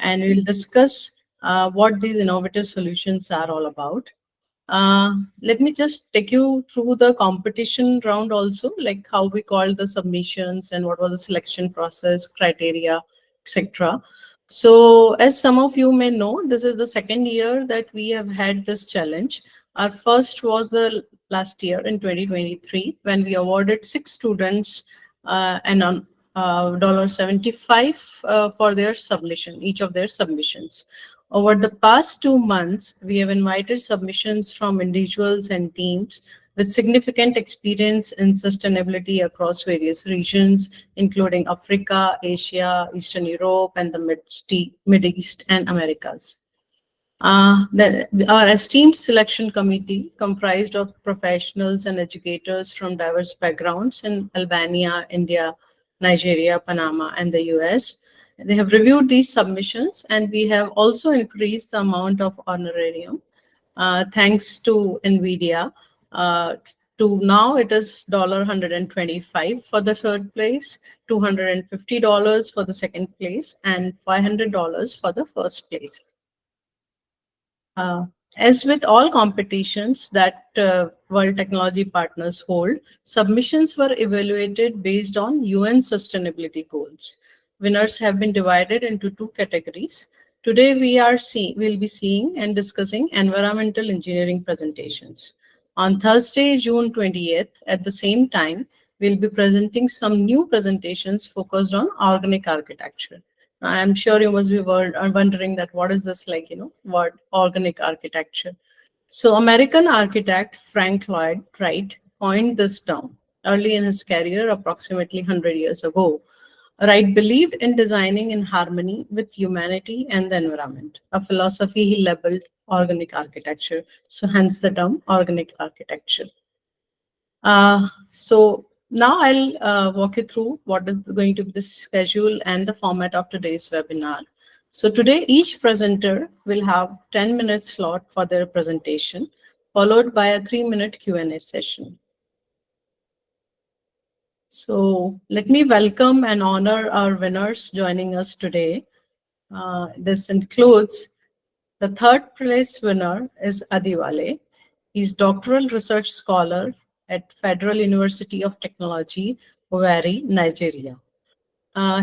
and we'll discuss what these innovative solutions are all about. Let me just take you through the competition round also, like how we called the submissions and what was the selection process, criteria, etc. So, as some of you may know, this is the second year that we have had this challenge. Our first was the last year in 2023 when we awarded six students and on $75 for their submission, each of their submissions. Over the past 2 months, we have invited submissions from individuals and teams with significant experience in sustainability across various regions, including Africa, Asia, Eastern Europe, and the Mid East and Americas. Our esteemed selection committee, comprised of professionals and educators from diverse backgrounds in Albania, India, Nigeria, Panama, and the US, they have reviewed these submissions, and we have also increased the amount of honorarium thanks to NVIDIA. To now it is $125 for the third place, $250 for the second place, and $500 for the first place. Uh, as with all competitions that World Technology Partners hold, submissions were evaluated based on UN sustainability goals. Winners have been divided into two categories. Today, we'll be seeing and discussing environmental engineering presentations. On Thursday, June 20th, at the same time, we'll be presenting some new presentations focused on organic architecture. I'm sure you must be wondering that what is this like, what organic architecture. So American architect Frank Lloyd Wright coined this term early in his career, approximately 100 years ago. Wright believed in designing in harmony with humanity and the environment, a philosophy he labeled organic architecture. So hence the term organic architecture. So now I'll walk you through what is going to be the schedule and the format of today's webinar. So today, each presenter will have 10 minutes slot for their presentation, followed by a 3-minute Q&A session. So let me welcome and honor our winners joining us today. This includes the third place winner is Adiwale. He's doctoral research scholar at Federal University of Technology, Owerri, Nigeria.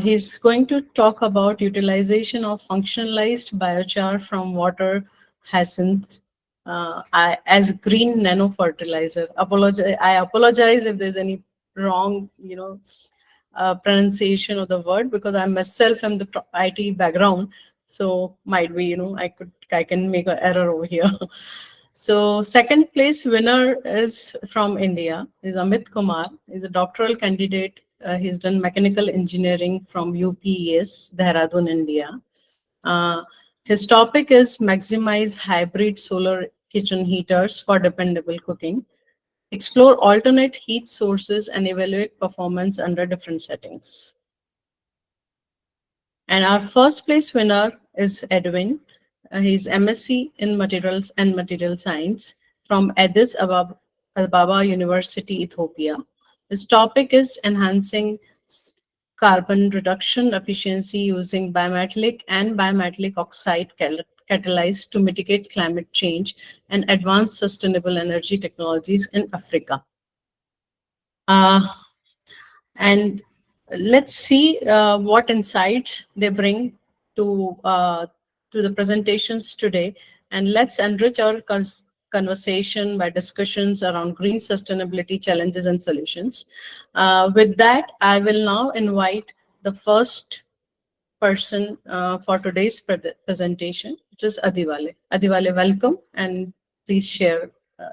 He's going to talk about utilization of functionalized biochar from water hyacinth as green nano fertilizer. I apologize if there's any wrong, pronunciation of the word, because I myself am the IT background, so might be, I can make an error over here. So second place winner is from India, is Amit Kumar. He's a doctoral candidate. He's done mechanical engineering from UPES, Dehradun, India. His topic is maximize hybrid solar kitchen heaters for dependable cooking, explore alternate heat sources, and evaluate performance under different settings. And our first place winner is Edwin. He's MSc in Materials and Material Science from Addis Ababa University, Ethiopia. His topic is enhancing carbon reduction efficiency using bimetallic and bimetallic oxide catalyzed to mitigate climate change and advance sustainable energy technologies in Africa. And let's see what insights they bring to the presentations today. And let's enrich our conversation by discussions around green sustainability challenges and solutions. With that, I will now invite the first person for today's presentation, which is Adiwale. Adiwale, welcome, and please share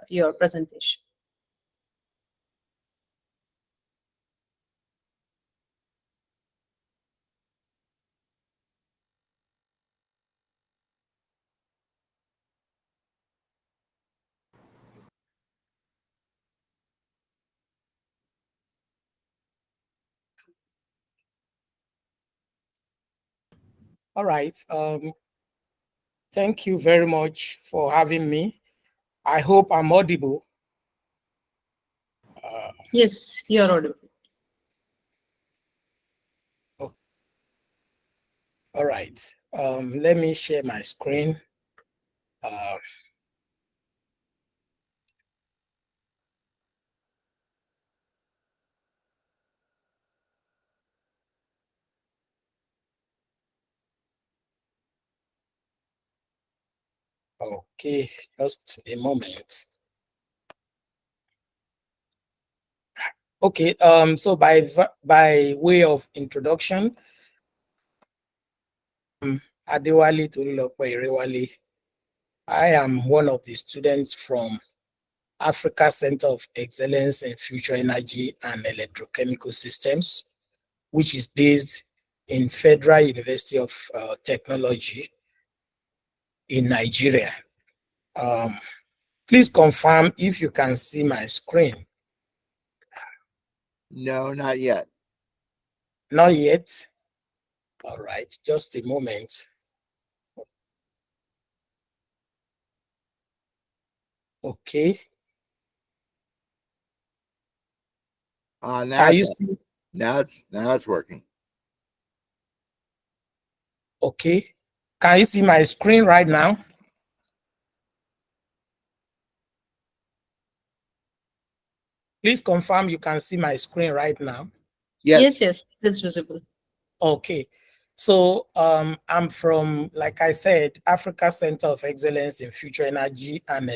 your presentation. All right. Thank you very much for having me. I hope I'm audible. Yes, you're audible. All right. Let me share my screen. Okay, just a moment. Okay, so by way of introduction, Adewale Tolulope Irewale. I am one of the students from Africa Center of Excellence in Future Energy and Electrochemical Systems, which is based in Federal University of Technology in Nigeria. Please confirm if you can see my screen. No, not yet. Not yet. All right, just a moment. Okay. Now it's working. Okay. Can you see my screen right now? Please confirm you can see my screen right now. Yes. Yes, it's visible. Okay. So I'm from, like I said, Africa Center of Excellence in Future Energy and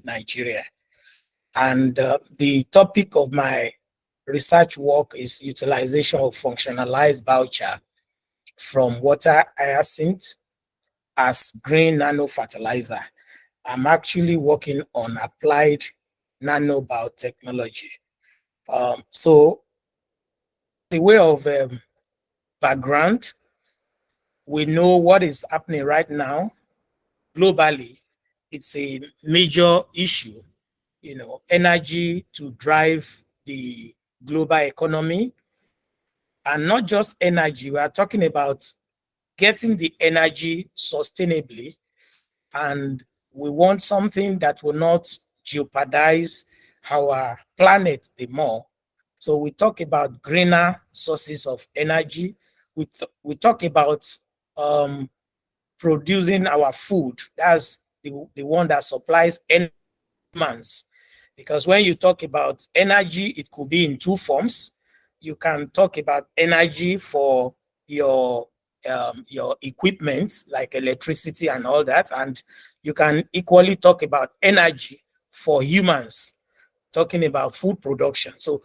Nigeria. And the topic of my research work is utilization of functionalized biochar from water hyacinth as green nano fertilizer. I'm actually working on applied nanobiotechnology. So the way of background, we know what is happening right now globally. It's a major issue, energy to drive the global economy, and not just energy. We are talking about getting the energy sustainably, and we want something that will not jeopardize our planet the more. So we talk about greener sources of energy. We talk about producing our food. That's the one that supplies humans. Because when you talk about energy, it could be in two forms. You can talk about energy for your equipment like electricity and all that, and you can equally talk about energy for humans, talking about food production. So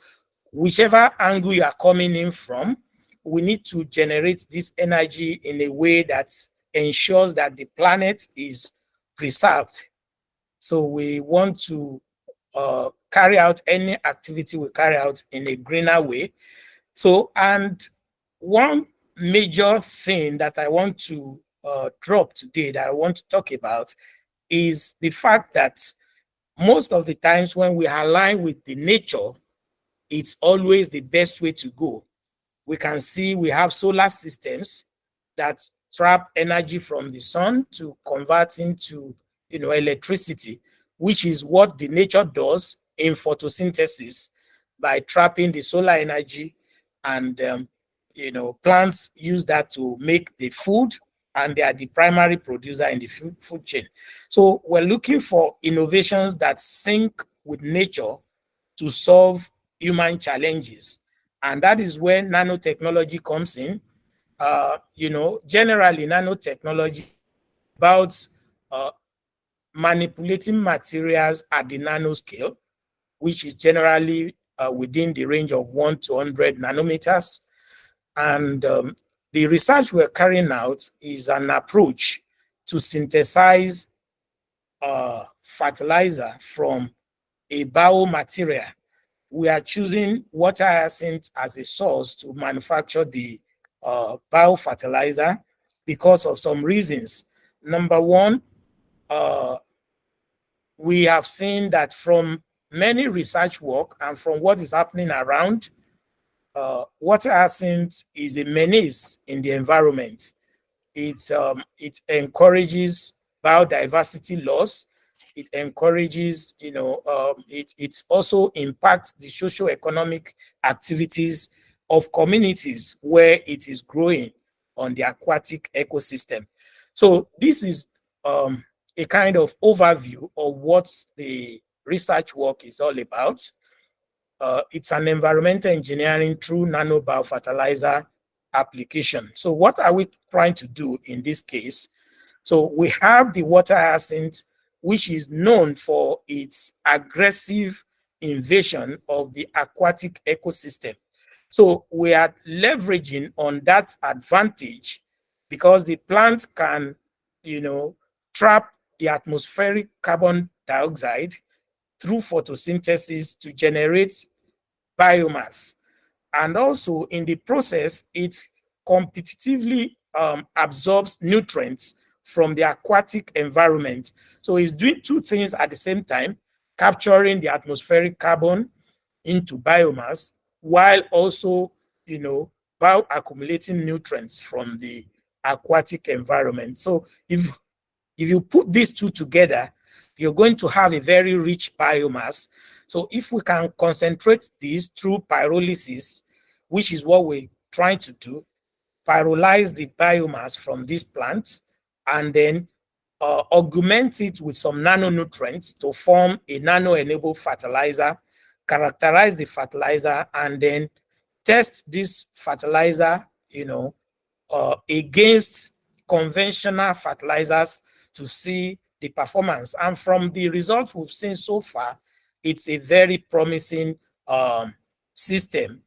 whichever angle you are coming in from, we need to generate this energy in a way that ensures that the planet is preserved. So we want to carry out any activity we carry out in a greener way. So, and one major thing that I want to drop today, that I want to talk about, is the fact that most of the times when we align with the nature, it's always the best way to go. We can see we have solar systems that trap energy from the sun to convert into electricity, which is what the nature does in photosynthesis by trapping the solar energy, and plants use that to make the food, and they are the primary producer in the food chain. So we're looking for innovations that sync with nature to solve human challenges. And that is where nanotechnology comes in. Generally, nanotechnology about manipulating materials at the nanoscale, which is generally within the range of 1 to 100 nanometers. And the research we're carrying out is an approach to synthesize fertilizer from a biomaterial. We are choosing water hyacinth as a source to manufacture the biofertilizer because of some reasons. Number one, we have seen that from many research work and from what is happening around, water hyacinth is a menace in the environment. It encourages biodiversity loss. it encourages, it also impacts the socio-economic activities of communities where it is growing on the aquatic ecosystem. So this is a kind of overview of what the research work is all about. It's an environmental engineering through nano biofertilizer application. So what are we trying to do in this case? So we have the water hyacinth, which is known for its aggressive invasion of the aquatic ecosystem. So we are leveraging on that advantage because the plant can, trap the atmospheric carbon dioxide through photosynthesis to generate biomass. And also in the process, it competitively absorbs nutrients from the aquatic environment. So it's doing two things at the same time, capturing the atmospheric carbon into biomass, while also, bioaccumulating nutrients from the aquatic environment. So if you put these two together, you're going to have a very rich biomass. So if we can concentrate these through pyrolysis, which is what we're trying to do, pyrolyze the biomass from this plant, and then augment it with some nanonutrients to form a nano-enabled fertilizer, characterize the fertilizer, and then test this fertilizer, against conventional fertilizers to see the performance. And from the results we've seen so far, it's a very promising system.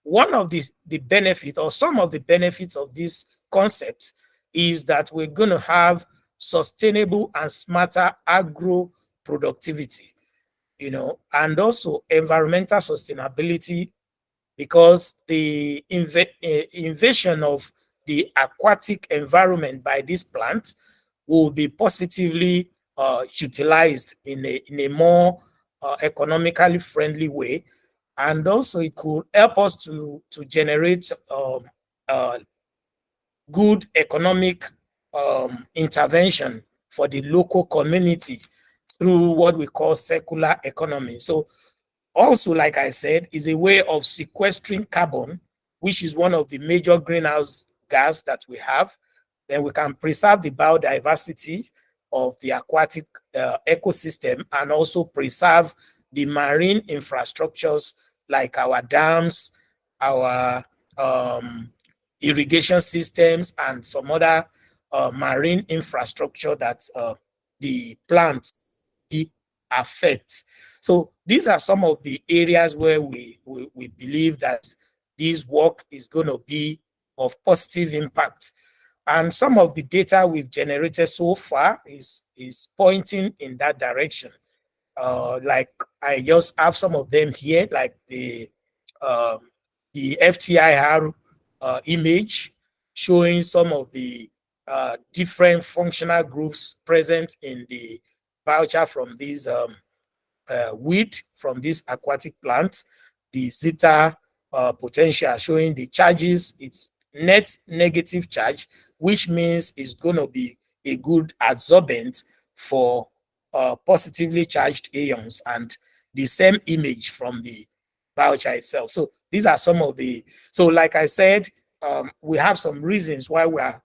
One of the benefits, or some of the benefits of this concept, is that we're going to have sustainable and smarter agro productivity, and also environmental sustainability, because the invasion of the aquatic environment by this plant will be positively utilized in a more economically friendly way. And also it could help us to generate good economic intervention for the local community through what we call circular economy. So also, like I said, is a way of sequestering carbon, which is one of the major greenhouse gas that we have. Then we can preserve the biodiversity of the aquatic ecosystem, and also preserve the marine infrastructures like our dams, our irrigation systems, and some other marine infrastructure that the plants affect. So these are some of the areas where we believe that this work is going to be of positive impact. And some of the data we've generated so far is pointing in that direction. Like I just have some of them here, like the FTIR image showing some of the different functional groups present in the biochar from these weed from this aquatic plant. The zeta potential showing the charges, it's net negative charge, which means it's going to be a good adsorbent for positively charged ions, and the same image from the biochar itself. So these are some of the, so like I said, we have some reasons why we are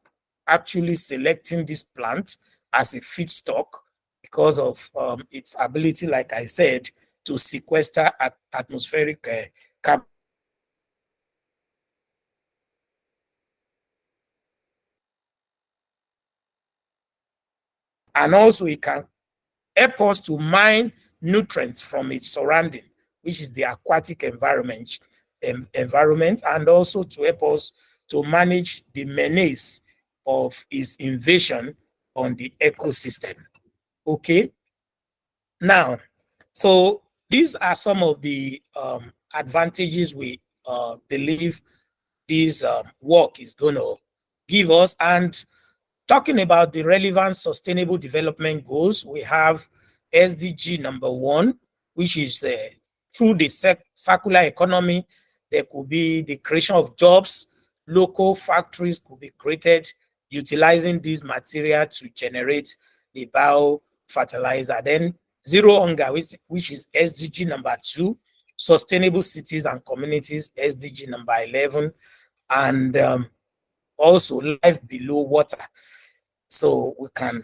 actually selecting this plant as a feedstock, because of its ability, like I said, to sequester atmospheric carbon. And also it can help us to mine nutrients from its surrounding, which is the aquatic environment, and also to help us to manage the menace of its invasion on the ecosystem. Okay. Now, so these are some of the advantages we believe this work is going to give us. And talking about the relevant sustainable development goals, we have SDG number 1, which is through the circular economy, there could be the creation of jobs, local factories could be created utilizing this material to generate the fertilizer. Then zero hunger, which is SDG number 2, sustainable cities and communities, SDG number 11, and also life below water. So we can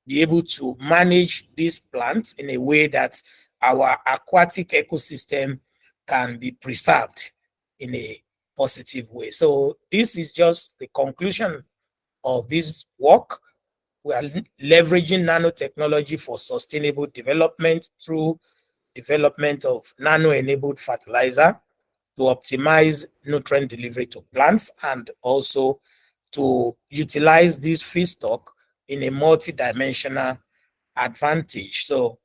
be able to manage these plants in a way that our aquatic ecosystem can be preserved in a positive way. So this is just the conclusion of this work. We are leveraging nanotechnology for sustainable development through development of nano-enabled fertilizer to optimize nutrient delivery to plants and also to utilize this feedstock in a multi-dimensional advantage. So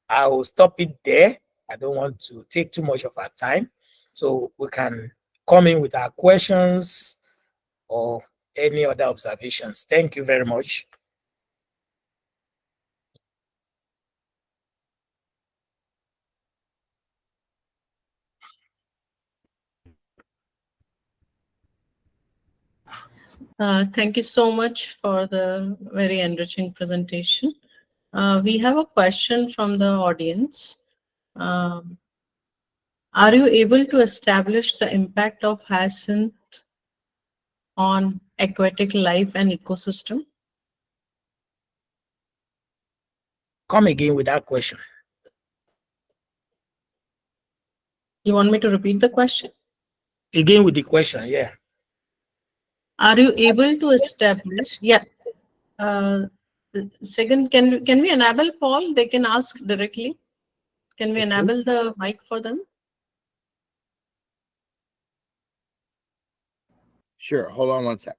I will stop it there. I don't want to take too much of our time. So we can come in with our questions or any other observations. Thank you very much. Thank you so much for the very enriching presentation. We have a question from the audience. Are you able to establish the impact of hyacinth on aquatic life and ecosystem? Come again with that question. You want me to repeat the question? Again with the question, yeah. Are you able to establish? Yeah. Second, can we enable Paul? They can ask directly. Can we enable the mic for them? Sure. Hold on one sec.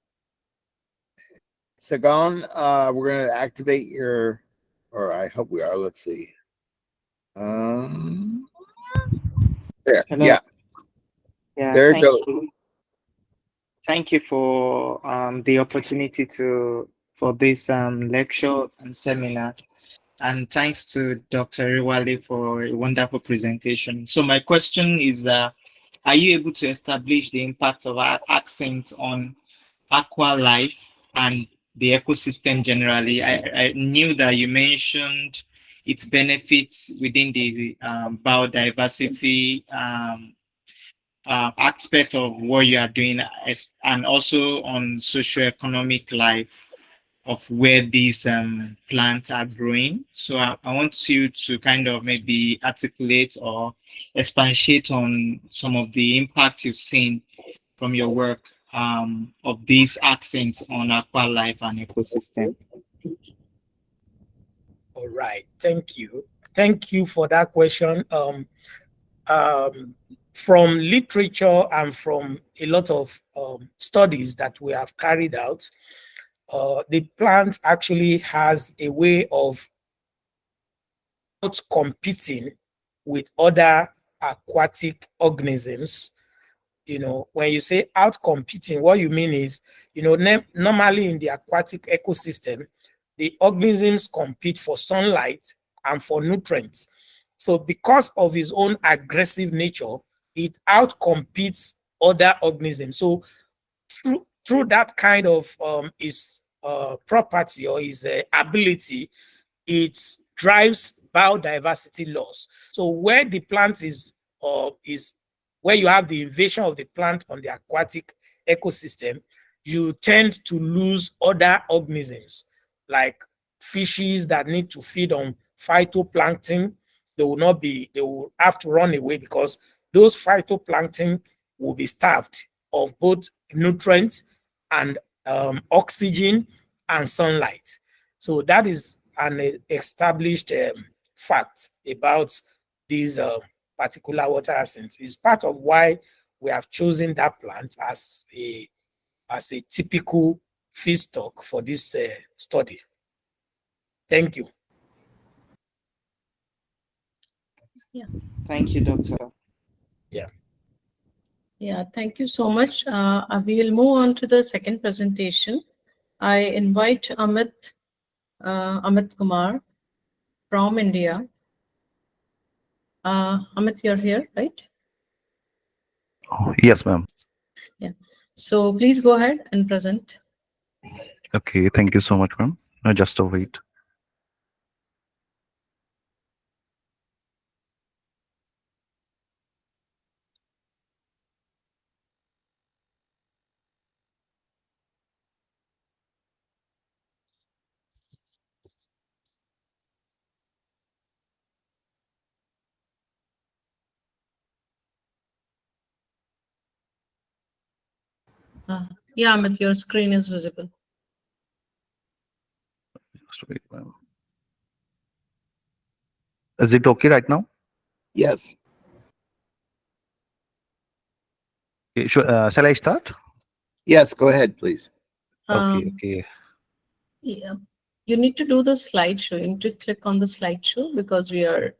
Sagan, we're going to activate your, or I hope we are. Let's see. There. Hello. Yeah. Yeah, There it thank goes. you. Thank you for the opportunity for this lecture and seminar. And thanks to Dr. Riwale for a wonderful presentation. So my question is that, are you able to establish the impact of our accent on aqua life and the ecosystem generally? I knew that you mentioned its benefits within the biodiversity aspect of what you are doing, and also on socioeconomic life of where these plants are growing. So I want you to kind of maybe articulate or expatiate on some of the impacts you've seen from your work of these accents on aqua life and ecosystem. All right, thank you. Thank you for that question. From literature and from a lot of studies that we have carried out, the plant actually has a way of not competing with other aquatic organisms. You know, when you say out competing, what you mean is, you know, normally in the aquatic ecosystem, the organisms compete for sunlight and for nutrients. So because of his own aggressive nature, it outcompetes other organisms. So through that kind of his property or his ability, it drives biodiversity loss. So where the plant is where you have the invasion of the plant on the aquatic ecosystem, you tend to lose other organisms like fishes that need to feed on phytoplankton. They will have to run away because those phytoplankton will be starved of both nutrients and oxygen and sunlight. So that is an established fact about these particular water hyacinths. It's part of why we have chosen that plant as a typical feedstock for this study. Thank you. Yeah. Thank you, Doctor. Yeah. Yeah, thank you so much. We will move on to the second presentation. I invite Amit Kumar from India. Amit, you're here, right? Oh, yes, ma'am. Yeah. So please go ahead and present. Okay, thank you so much, ma'am. Just a wait. Yeah, Amit, your screen is visible. Just wait, ma'am. Is it okay right now? Yes. Okay, shall I start? Yes. Go ahead, please. Okay, Um, okay. yeah. You need to do the slideshow. You need to click on the slideshow because we are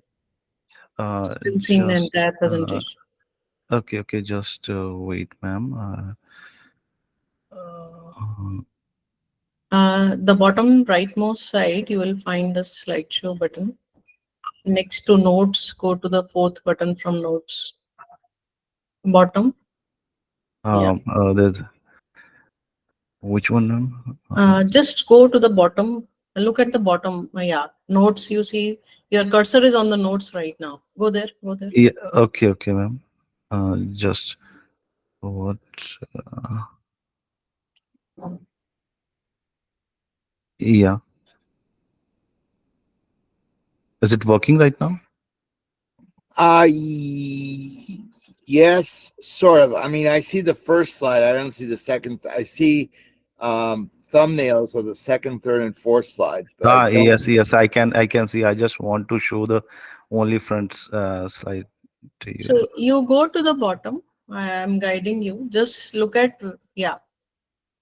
still seeing the Just entire presentation. okay, okay. Just wait, ma'am. The bottom rightmost side, you will find the slideshow button. Next to notes, go to the fourth button from notes. Bottom. Yeah. There's which one, ma'am? Just go to the bottom. Look at the bottom. Yeah. Notes, you see, your cursor is on the notes right now. Go there. Go there. Yeah. Okay, okay, ma'am. Just what? Uh, yeah. Is it working right now? Yes, sort of. I mean, I see the first slide. I don't see the second. I see thumbnails of the second, third, and fourth slides, but I don't. Yes, yes. I can see. I just want to show the only front slide to you. So you go to the bottom. I am guiding you. Just look at, yeah.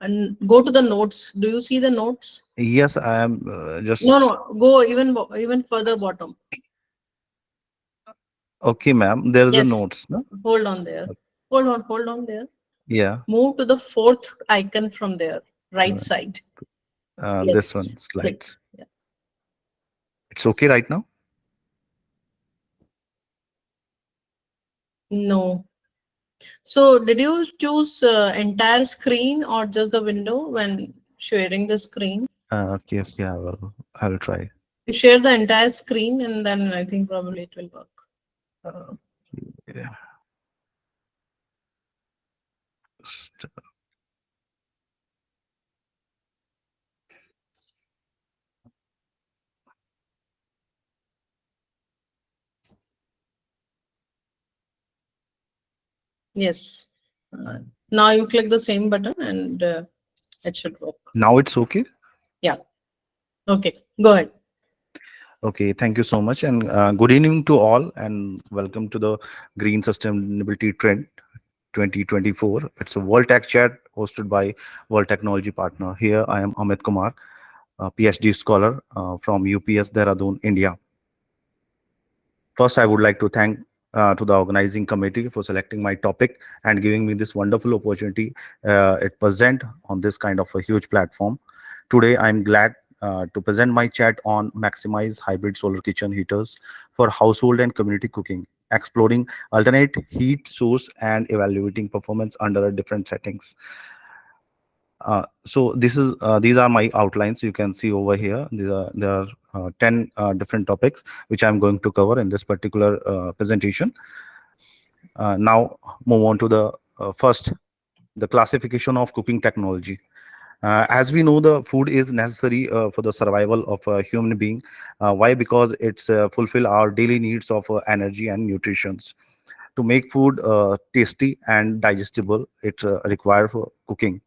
And go to the notes. Do you see the notes? Yes, I am just No. Go even further bottom. okay, ma'am. There is a Yes. notes, no? Hold on there. Hold on there. Yeah. Move to the fourth icon from there, right Uh, side. this one Yes. slide. Click. Yeah. It's okay right now. No. So did you choose entire screen or just the window when sharing the screen? Okay, okay. I will try. You share the entire screen and then I think probably it will work. Yeah. Just, Yes. Now you click the same button and it should work. now it's okay. Yeah. Okay. Go ahead. Okay, thank you so much, and good evening to all, and welcome to the Green Sustainability Trend 2024. It's a World Tech Chat hosted by World Technology Partner. Here I am Amit Kumar, a PhD scholar from UPS Dehradun, India. First, I would like to thank to the organizing committee for selecting my topic and giving me this wonderful opportunity it present on this kind of a huge platform. Today, I'm glad to present my chat on maximize hybrid solar kitchen heaters for household and community cooking, exploring alternate heat source and evaluating performance under different settings. So these are my outlines. You can see over here. There are 10 different topics which I'm going to cover in this particular presentation. Now move on to the first, the classification of cooking technology. As we know, the food is necessary for the survival of a human being. Why? Because it's fulfill our daily needs of energy and nutrition. To make food tasty and digestible, it require for cooking.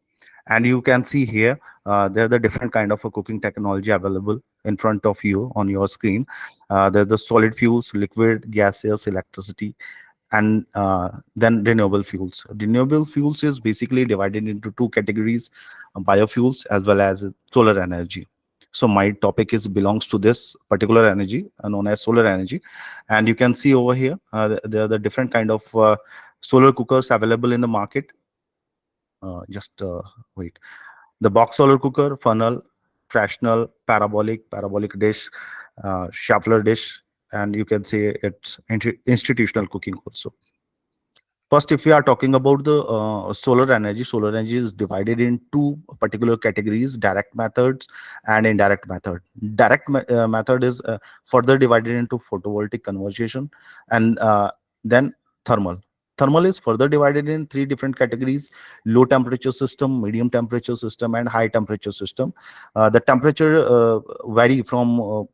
And you can see here there are the different kind of a cooking technology available in front of you on your screen. There's the solid fuels, liquid gaseous, electricity, and then renewable fuels. Renewable fuels is basically divided into two categories: biofuels as well as solar energy. So my topic is belongs to this particular energy known as solar energy. And you can see over here there are the different kind of solar cookers available in the market. Just wait. The box solar cooker, funnel, fractional, parabolic dish, shuffler dish, and you can say it's institutional cooking also. First, if we are talking about the solar energy is divided in two particular categories: direct methods and indirect method. Method is further divided into photovoltaic conversion, and then thermal. Thermal is further divided in three different categories: low temperature system, medium temperature system, and high temperature system. The temperature vary from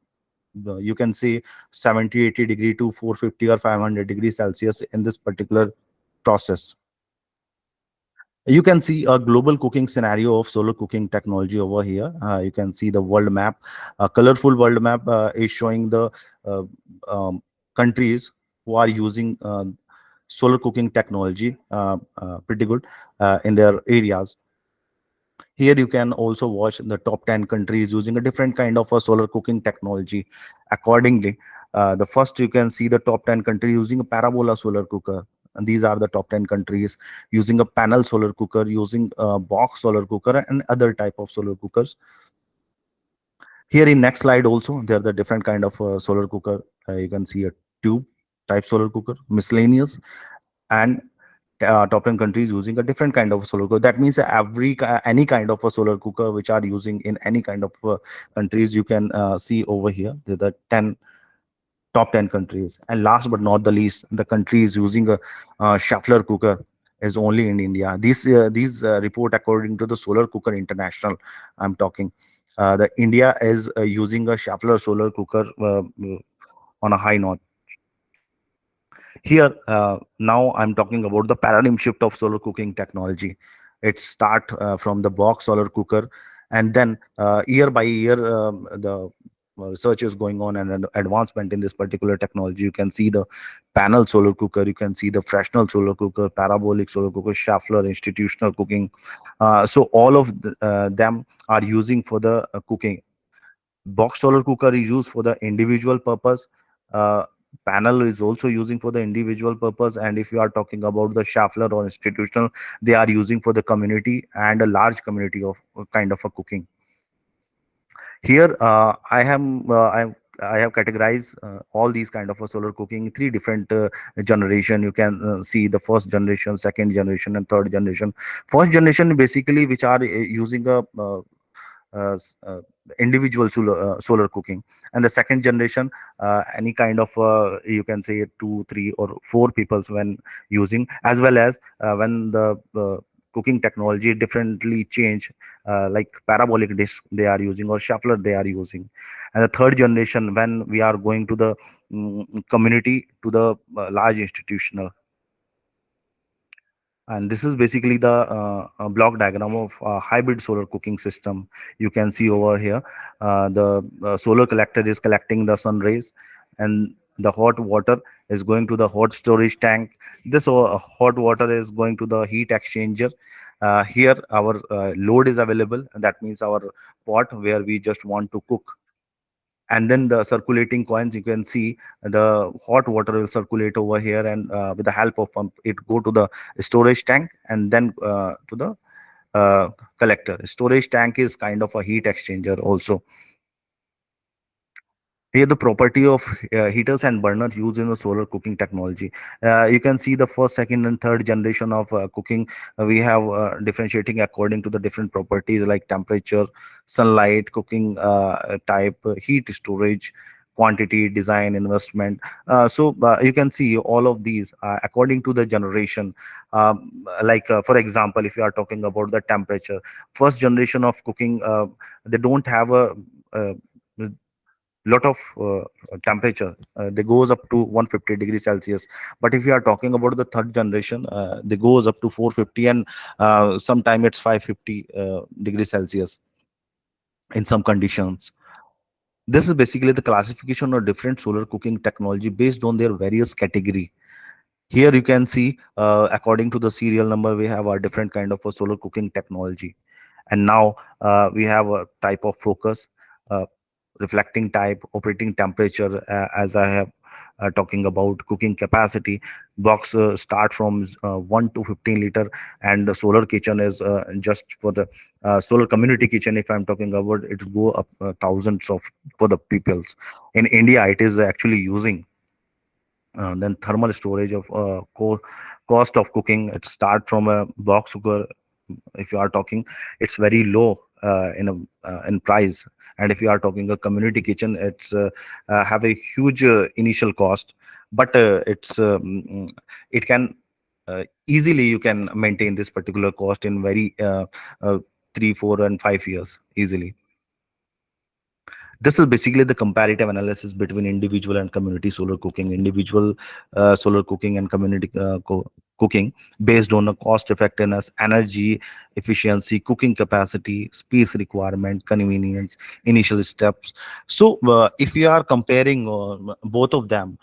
you can say 70-80 degree to 450 or 500 degrees Celsius in this particular process. You can see a global cooking scenario of solar cooking technology over here. You can see the world map. A colorful world map is showing the uh, countries who are using solar cooking technology pretty good in their areas. Here you can also watch the top 10 countries using a different kind of a solar cooking technology accordingly. The first, you can see the top 10 countries using a parabola solar cooker. And these are the top 10 countries using a panel solar cooker, using a box solar cooker, and other type of solar cookers. Here in next slide also, there are the different kind of solar cooker. You can see a tube type solar cooker, miscellaneous, and top 10 countries using a different kind of solar cooker. That means any kind of a solar cooker which are using in any kind of countries, you can see over here. There are the 10 top 10 countries. And last but not the least, the countries using a Schaeffler cooker is only in India. These report according to the Solar Cooker International. I'm talking. The India is using a Schaeffler solar cooker on a high note. Here, now I'm talking about the paradigm shift of solar cooking technology. It start from the box solar cooker, and then year by year, the research is going on and an advancement in this particular technology. You can see the panel solar cooker, you can see the Fresnel solar cooker, parabolic solar cooker, Schaeffler institutional cooking. So all of them are using for the cooking. Box solar cooker is used for the individual purpose. uh, Panel is also using for the individual purpose, and if you are talking about the Schaeffler or institutional, they are using for the community and a large community of kind of a cooking. Here I have categorized all these kind of a solar cooking in three different generation. You can see the first generation, second generation, and third generation. First generation basically which are using a uh, s- uh, individual solar cooking, and the second generation, any kind of you can say 2, 3, or 4 peoples when using, as well as when the cooking technology differently change, like parabolic dish they are using or shuffler they are using. And the third generation, when we are going to the community to the large institutional. And this is basically the block diagram of hybrid solar cooking system. You can see over here, the solar collector is collecting the sun rays, and the hot water is going to the hot storage tank. This hot water is going to the heat exchanger. Here our load is available, and that means our pot where we just want to cook. And then the circulating coins, you can see the hot water will circulate over here, and with the help of pump it go to the storage tank, and then to the uh, collector. Storage tank is kind of a heat exchanger also. Here the property of heaters and burners used in the solar cooking technology. You can see the first, second, and third generation of cooking. We have differentiating according to the different properties like temperature, sunlight, cooking type, heat storage, quantity, design, investment. So you can see all of these according to the generation. For example, if you are talking about the temperature, first generation of cooking, they don't have a lot of temperature. They goes up to 150 degrees Celsius. But if you are talking about the third generation, they goes up to 450, and sometime it's 550 degrees Celsius in some conditions. This is basically the classification of different solar cooking technology based on their various category. Here you can see according to the serial number, we have a different kind of a solar cooking technology. And now we have a type of focus, uh, reflecting type, operating temperature, as I have talking about cooking capacity. Box start from 1 to 15 liter, and the solar kitchen is just for the solar community kitchen. If I'm talking about it, go up thousands of for the peoples. In India, it is actually using then thermal storage of cost of cooking. It start from a box cooker. If you are talking, it's very low in price. And if you are talking a community kitchen, it's have a huge initial cost, but it can easily you can maintain this particular cost in very 3, 4, and 5 years easily. This is basically the comparative analysis between individual and community solar cooking. Individual solar cooking and community cooking based on the cost effectiveness, energy efficiency, cooking capacity, space requirement, convenience, initial steps. So if you are comparing both of them,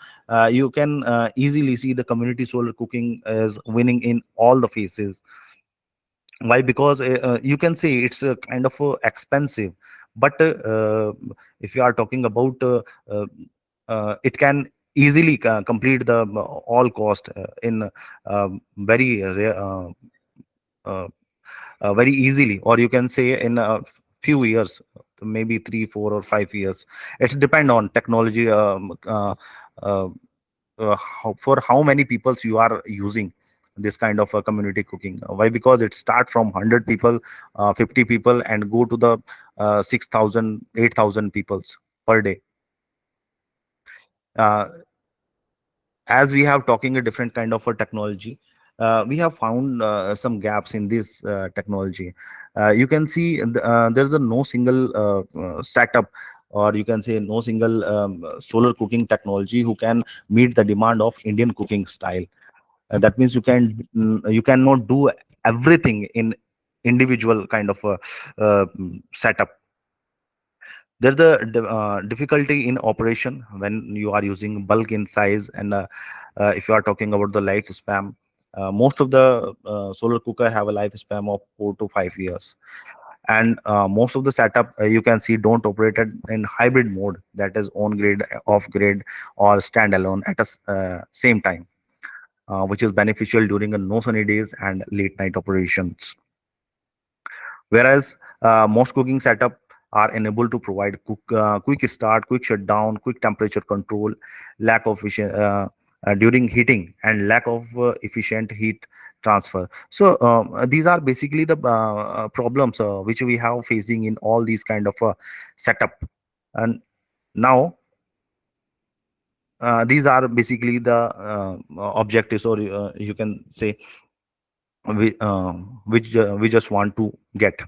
you can easily see the community solar cooking is winning in all the phases. Why? Because you can say it's kind of expensive, but if you are talking about uh, it can easily complete the all cost in very uh, very easily, or you can say in a few years, maybe 3, 4, or 5 years. It depend on technology, uh, for how many peoples you are using this kind of community cooking. Why? Because it start from 100 people, 50 people, and go to the 6,000, 8,000 peoples per day. uh, as we have talking a different kind of a technology, we have found some gaps in this technology. You can see there's a no single setup, or you can say no single solar cooking technology who can meet the demand of Indian cooking style. That means you cannot do everything in individual kind of a setup. There's the difficulty in operation when you are using bulk in size, and if you are talking about the lifespan, most of the solar cooker have a lifespan of 4 to 5 years. And most of the setup, you can see, don't operate in hybrid mode, that is on grid, off grid, or standalone at a same time, which is beneficial during a no sunny days and late night operations. Whereas most cooking setup are enabled to provide quick start, quick shutdown, quick temperature control, lack of during heating, and lack of efficient heat transfer. So these are basically the problems which we have facing in all these kind of setup. And now these are basically the objectives, or you can say we just want to get.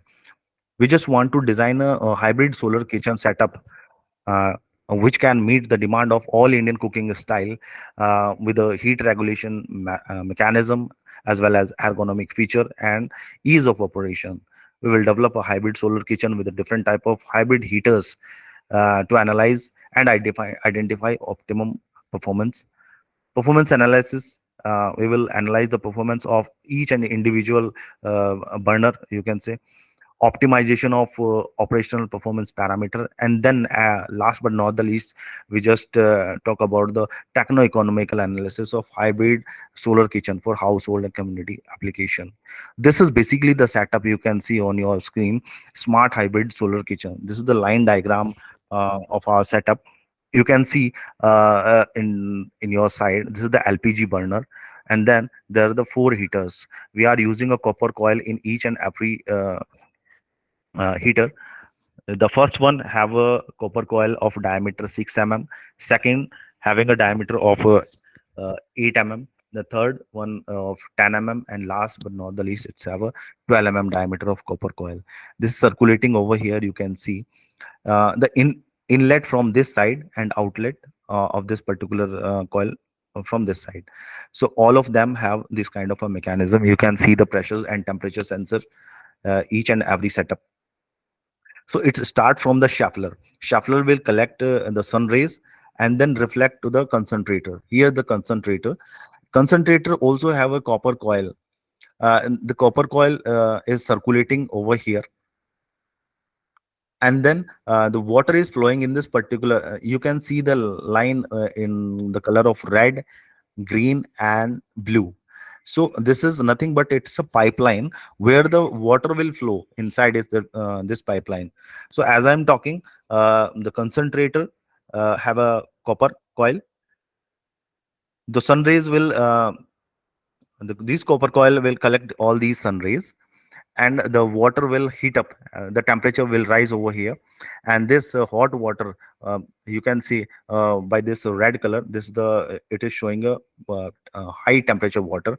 We just want to design a hybrid solar kitchen setup uh, which can meet the demand of all Indian cooking style, with a heat regulation mechanism, as well as ergonomic feature and ease of operation. We will develop a hybrid solar kitchen with a different type of hybrid heaters to analyze and identify optimum performance. Performance analysis. We will analyze the performance of each and individual burner, you can say, optimization of operational performance parameter, and then last but not the least, we just talk about the techno-economical analysis of hybrid solar kitchen for household and community application. This is basically the setup you can see on your screen. Smart hybrid solar kitchen, this is the line diagram of our setup. You can see in your side, this is the LPG burner, and then there are the 4 heaters. We are using a copper coil in each and every heater. The first one have a copper coil of diameter 6 mm, second having a diameter of 8 mm, the third one of 10 mm, and last but not the least, it's have a 12 mm diameter of copper coil. This is circulating over here. You can see the inlet from this side and outlet of this particular coil from this side. So all of them have this kind of a mechanism. You can see the pressure and temperature sensor each and every setup. So it starts from the shuffler. Shuffler will collect the sun rays and then reflect to the concentrator. Here the concentrator also have a copper coil. And the copper coil is circulating over here, and then the water is flowing in this particular. You can see the line in the color of red, green, and blue. So this is nothing but it's a pipeline where the water will flow inside is the this pipeline. So as I'm talking, the concentrator have a copper coil. The sun rays will this copper coil will collect all these sun rays, and the water will heat up. The temperature will rise over here, and this hot water, you can see by this red color, this it is showing a high temperature water.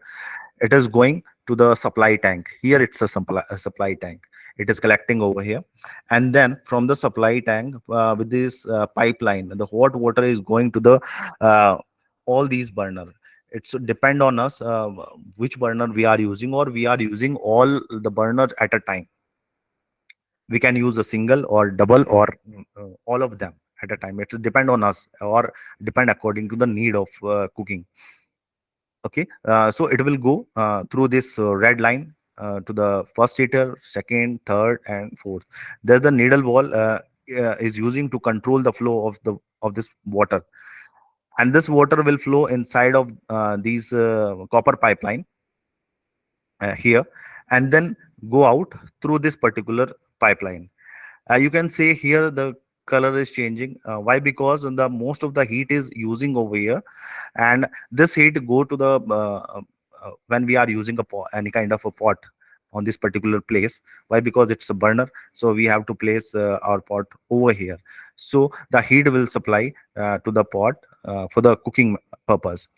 It is going to the supply tank. Here it's a supply tank. it is collecting over here. And then from the supply tank, with this pipeline, the hot water is going to the all these burner. It's depend on us which burner we are using, or we are using all the burners at a time. We can use a single or double, or all of them at a time. It's depend on us, or depend according to the need of cooking. Okay, so it will go through this red line to the first heater, second, third, and fourth. There's the needle wall is using to control the flow of this water, and this water will flow inside of these copper pipeline here, and then go out through this particular pipeline. You can see here the color is changing. Why? Because the most of the heat is using over here, and this heat go to the when we are using a pot, any kind of a pot on this particular place. Why? Because it's a burner, so we have to place our pot over here. So the heat will supply to the pot for the cooking purpose.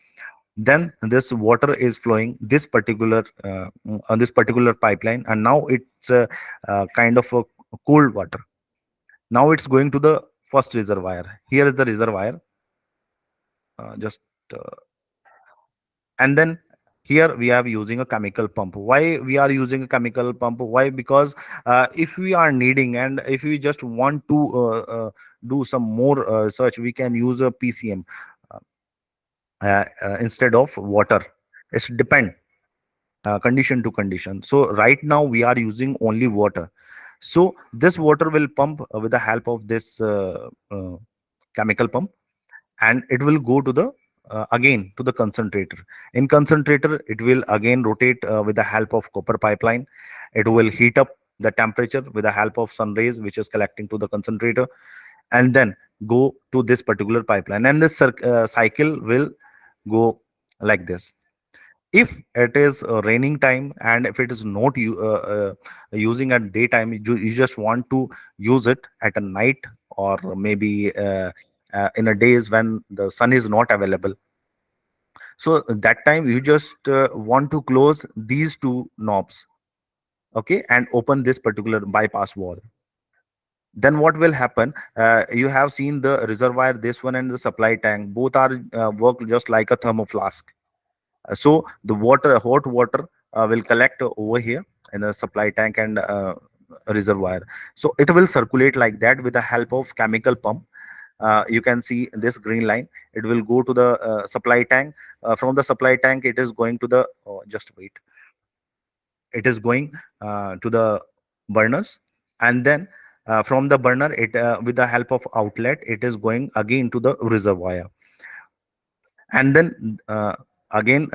Then this water is flowing this particular on this particular pipeline, and now it's kind of a cold water. Now it's going to the first reservoir. Here is the reservoir. Just and then here we are using a chemical pump. Why we are using a chemical pump? Why? Because if we are needing, and if we just want to do some more search, we can use a PCM instead of water. It's depend condition to condition. So right now we are using only water. So this water will pump with the help of this chemical pump, and it will go to the again to the concentrator. In concentrator, it will again rotate with the help of copper pipeline. It will heat up the temperature with the help of sun rays, which is collecting to the concentrator, and then go to this particular pipeline. And this cycle will go like this. If it is raining time, and if it is not using at daytime, you just want to use it at a night, or maybe in a days when the sun is not available. So that time you just want to close these two knobs, okay, and open this particular bypass valve. Then what will happen? You have seen the reservoir, this one, and the supply tank. Both are work just like a thermo flask. So the water, hot water, will collect over here in the supply tank and reservoir. So it will circulate like that with the help of chemical pump. You can see this green line. It will go to the supply tank. From the supply tank, it is going to the just wait. It is going to the burners, and then from the burner, it with the help of outlet, it is going again to the reservoir, and then again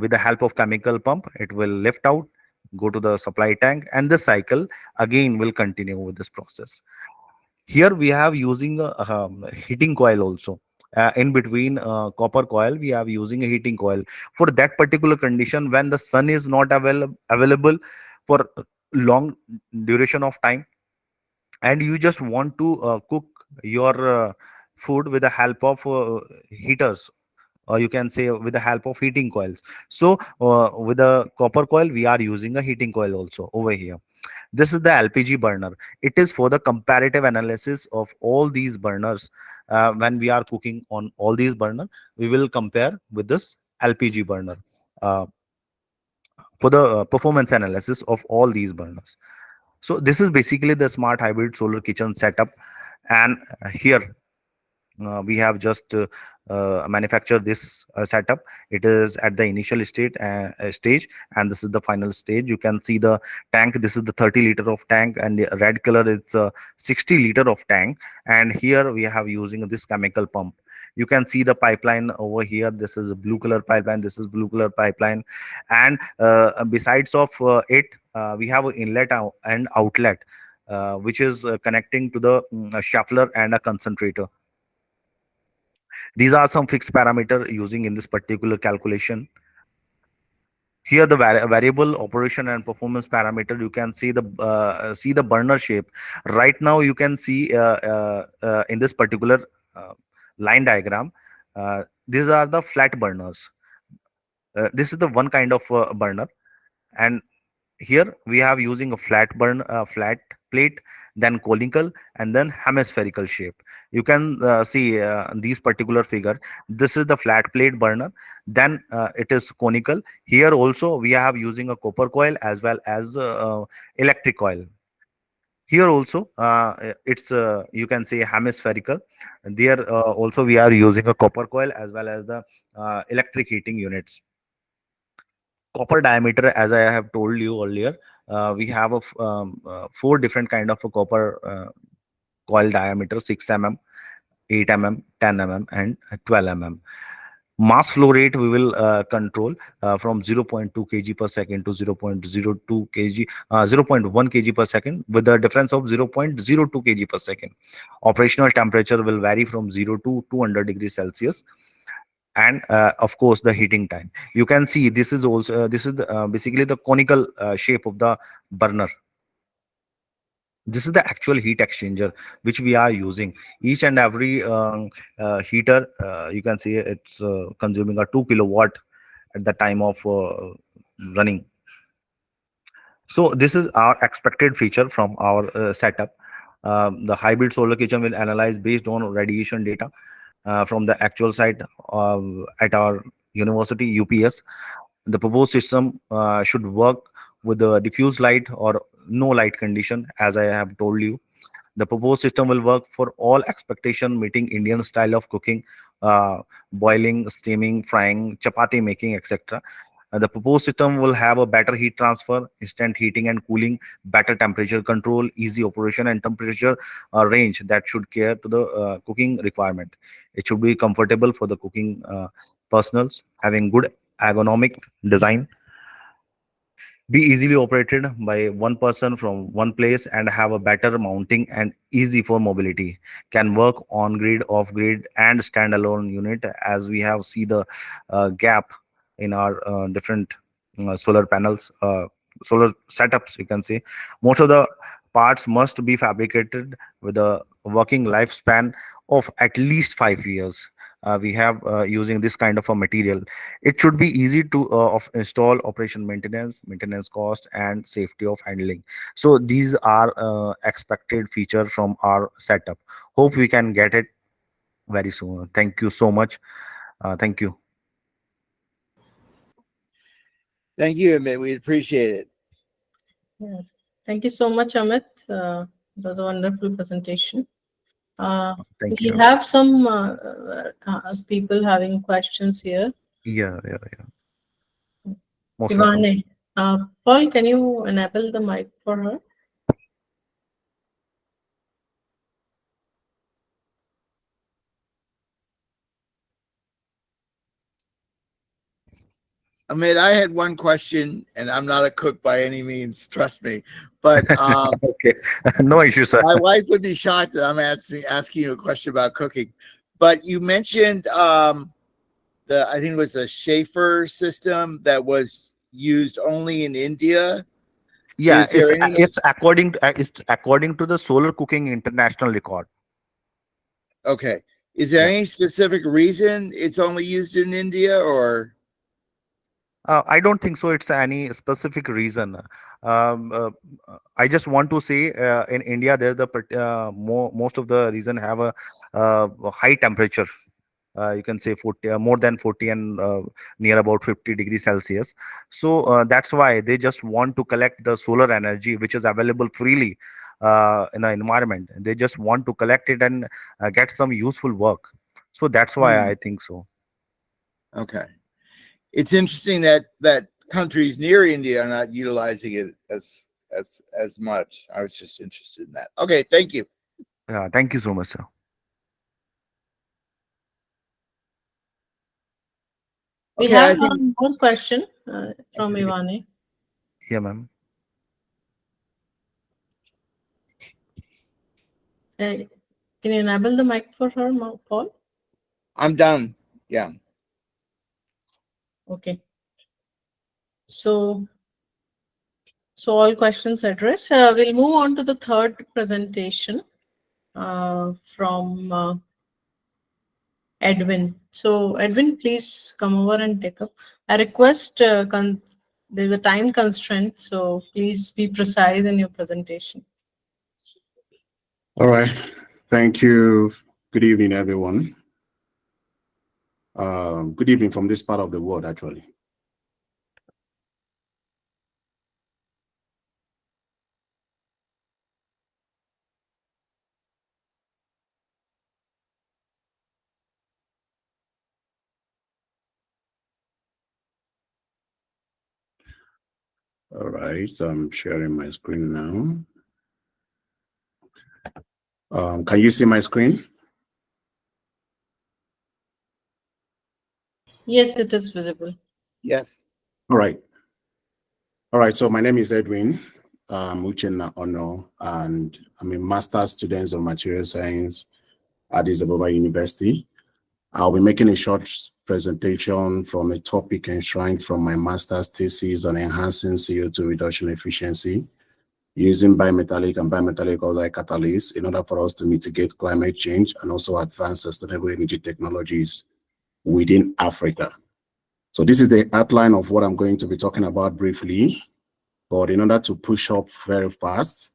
with the help of chemical pump, it will lift out, go to the supply tank, and the cycle again will continue with this process. Here we have using a heating coil also. In between copper coil, we have using a heating coil for that particular condition when the sun is not available for long duration of time, and you just want to cook your food with the help of heaters, or you can say with the help of heating coils. So with the copper coil, we are using a heating coil also over here. This is the LPG burner. It is for the comparative analysis of all these burners. When we are cooking on all these burners, we will compare with this LPG burner for the performance analysis of all these burners. So this is basically the smart hybrid solar kitchen setup. And here we have just manufactured this setup. It is at the initial stage, and this is the final stage. You can see the tank. This is the 30 liter of tank, and the red color, it's 60 liter of tank. And here we have using this chemical pump. You can see the pipeline over here. This is a blue color pipeline, this is blue color pipeline, and besides of it, we have an inlet and outlet, which is connecting to the shuffler and a concentrator. These are some fixed parameter using in this particular calculation. Here the variable operation and performance parameter, you can see the burner shape. Right now you can see in this particular line diagram, these are the flat burners. This is the one kind of burner, and Here we have using a flat plate, then conical, and then hemispherical shape. You can see these particular figure. This is the flat plate burner. Then it is conical. Here also we have using a copper coil as well as electric coil. Here also it's you can say hemispherical. There also we are using a copper coil as well as the electric heating units. Copper diameter, as I have told you earlier, we have four different kind of a copper coil diameter: 6 mm, 8 mm, 10 mm, and 12 mm. Mass flow rate we will control from 0.2 kg per second to 0.02 kg, 0.1 kg per second, with a difference of 0.02 kg per second. Operational temperature will vary from 0 to 200 degrees Celsius. And of course the heating time. You can see this is also basically the conical shape of the burner. This is the actual heat exchanger which we are using. Each and every heater, you can see it's consuming a 2 kilowatt at the time of running. So this is our expected feature from our setup. The hybrid solar kitchen will analyze based on radiation data from the actual site at our university, UPS. The proposed system should work with the diffuse light or no light condition, as I have told you. The proposed system will work for all expectation, meeting Indian style of cooking, boiling, steaming, frying, chapati making, etc. The proposed system will have a better heat transfer, instant heating and cooling, better temperature control, easy operation and temperature range that should care to the cooking requirement. It should be comfortable for the cooking personals, having good ergonomic design, be easily operated by one person from one place, and have a better mounting and easy for mobility. Can work on grid, off grid, and standalone unit, as we have see the gap in our different solar panels, solar setups. You can see most of the parts must be fabricated with a working lifespan of at least 5 years. We have using this kind of a material. It should be easy to of install, operation, maintenance cost, and safety of handling. So these are expected feature from our setup. Hope we can get it very soon. Thank you so much. Thank you. Thank you, Amit. We appreciate it. Yeah. Thank you so much, Amit. It was a wonderful presentation. Thank We you. have some people having questions here. Yeah. Most welcome. Ivane, Paul, can you enable the mic for her? Amit, I had one question, and I'm not a cook by any means, trust me. But Okay, no issue, sir. my wife would be shocked that I'm asking you a question about cooking. But you mentioned I think it was the Schaefer system that was used only in India. Yeah, Is there any? it's according to the Solar Cooking International Record. Okay. Is there Yeah. any specific reason it's only used in India, or? I don't think so. It's any specific reason. I just want to say in India, there's most of the reason have a high temperature. You can say 40, more than 40, and near about 50 degrees Celsius. So that's why they just want to collect the solar energy, which is available freely in the environment. They just want to collect it and get some useful work. So that's why I think so. Okay. It's interesting that countries near India are not utilizing it as much. I was just interested in that. Okay, thank you. Yeah, thank you so much, sir. We Okay, have I think- one question from Okay. Ivane. Yeah, ma'am. Can you enable the mic for her, Paul? I'm done. Yeah. Okay. So all questions addressed. We'll move on to the third presentation from Edwin. So Edwin, please come over and take up. I request There's a time constraint, so please be precise in your presentation. All right. Thank you. Good evening, everyone. Good evening from this part of the world, actually. All right, I'm sharing my screen now. Can you see my screen? Yes, it is visible. Yes. All right. All right, so my name is Edwin Uchenna Ono, and I'm a master's student of material science at Addis Ababa University. I'll be making a short presentation from a topic enshrined from my master's thesis on enhancing CO2 reduction efficiency using bimetallic and bimetallic oxide catalysts in order for us to mitigate climate change and also advance sustainable energy technologies within Africa. So this is the outline of what I'm going to be talking about briefly, but in order to push up very fast,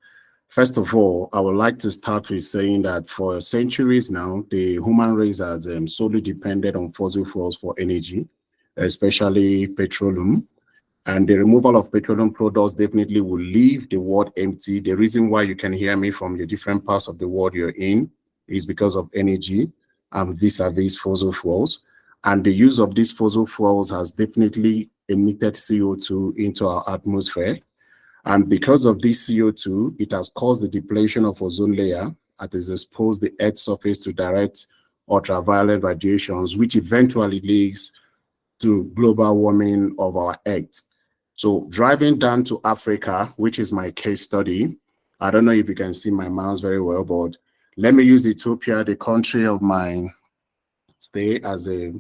first of all, I would like to start with saying that for centuries now, the human race has solely depended on fossil fuels for energy, especially petroleum. And the removal of petroleum products definitely will leave the world empty. The reason why you can hear me from the different parts of the world you're in is because of energy and vis-a-vis fossil fuels. And the use of these fossil fuels has definitely emitted CO2 into our atmosphere. And because of this CO2, it has caused the depletion of ozone layer that has exposed the Earth's surface to direct ultraviolet radiations, which eventually leads to global warming of our Earth. So driving down to Africa, which is my case study, I don't know if you can see my mouse very well, but let me use Ethiopia, the country of my stay, as a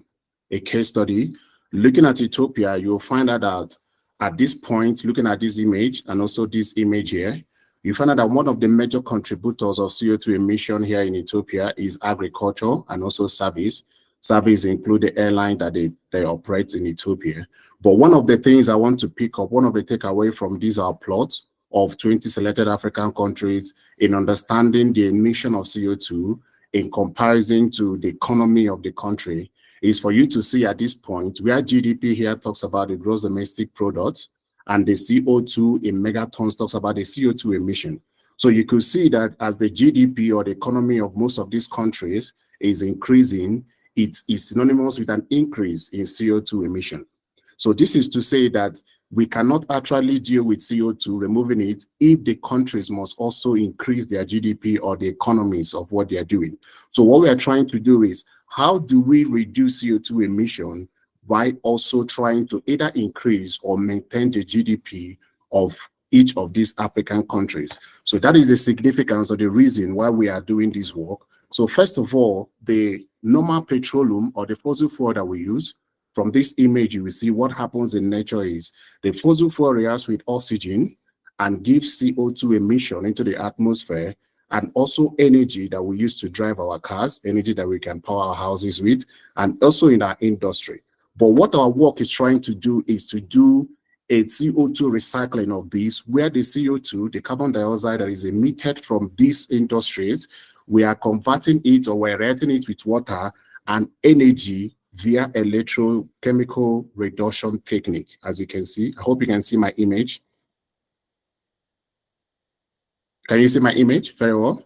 case study. Looking at Ethiopia, you'll find out that at this point, looking at this image and also this image here, you find out that one of the major contributors of CO2 emission here in Ethiopia is agriculture and also service. Service include the airline that they operate in Ethiopia. But one of the things I want to pick up, one of the takeaway from these are plots of 20 selected African countries in understanding the emission of CO2 in comparison to the economy of the country, is for you to see at this point where GDP here talks about the gross domestic product and the CO2 in megatons talks about the CO2 emission. So you could see that as the GDP or the economy of most of these countries is increasing, it is synonymous with an increase in CO2 emission. So this is to say that we cannot actually deal with CO2, removing it, if the countries must also increase their GDP or the economies of what they are doing. So what we are trying to do is, how do we reduce CO2 emission by also trying to either increase or maintain the GDP of each of these African countries? So that is the significance or the reason why we are doing this work. So first of all, the normal petroleum or the fossil fuel that we use, from this image, you will see what happens in nature is the fossil fuel reacts with oxygen and gives CO2 emission into the atmosphere, and also energy that we use to drive our cars, energy that we can power our houses with, and also in our industry. But what our work is trying to do is to do a CO2 recycling of this, where the CO2, the carbon dioxide that is emitted from these industries, we are converting it or we're reacting it with water and energy via electrochemical reduction technique. As you can see, I hope you can see my image. Can you see my image very well?